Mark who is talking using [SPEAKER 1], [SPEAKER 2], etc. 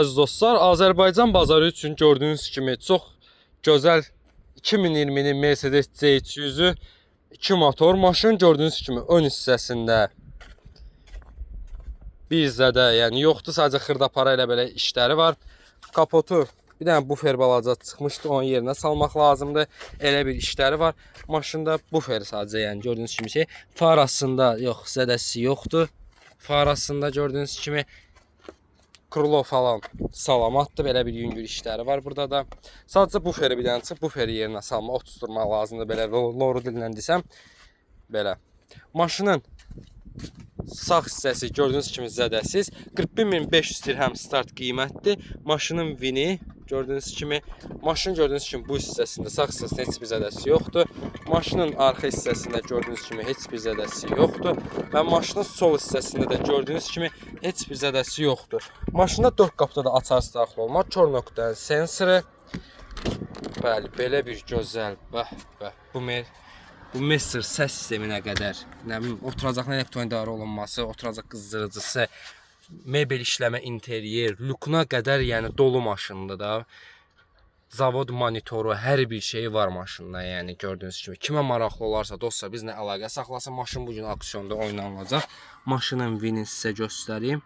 [SPEAKER 1] Əziz dostlar, Azərbaycan bazarı üçün gördüyünüz kimi çox gözəl 2020-nin Mercedes C200-ü 2 motor maşın gördüyünüz kimi ön hissəsində bir zədə, yəni yoxdur, sadəcə xırdapara ilə belə işləri var. Kapotu bir dənə bufer balaca çıxmışdı, onun yerinə salmaq lazımdır. Elə bir işləri var. Maşında bufer sadəcə, yəni gördüyünüz kimi şey. Farasında yox, zədəsi yoxdur. Farasında gördüyünüz kimi Krulov falan salamatdır. Belə bir yüngül işləri var burada da. Sadəcə buferi bir dənə çıxıb buferi yerinə salma, oturtturmaq lazımdır. Belə loru dillə desəm. Belə. Maşının sağ hissəsi gördüyünüz kimi zədəsiz. 41.500 dirhəm start qiymətdir. Maşının vini gördüyünüz kimi, maşın gördüyünüz kimi bu hissəsində, sağ hissəsində heç bir zədəsi yoxdur. Maşının arxa hissəsində gördüyünüz kimi heç bir zədəsi yoxdur. Və maşının sol hissəsində də gördüyünüz kimi heç bir zədəsi yoxdur. Maşında 4 qapıda da açarsı daxil olmaq, kör nöqtənin sensoru. Bəli, belə bir gözəl, bu Messer səs sisteminə qədər, nə bilim, oturacaqların elektronik olunması, oturacaq qızdırıcısı, mebel işləmə, interyer, lukuna qədər, yəni dolu maşındır da. Zavod monitoru, hər bir şeyi var maşında, yəni gördüyünüz kimi. Kimə maraqlı olarsa dostlar bizlə əlaqə saxlasın. Maşın bugün auksionda oynanılacaq. Maşının vini sizə göstəreyim.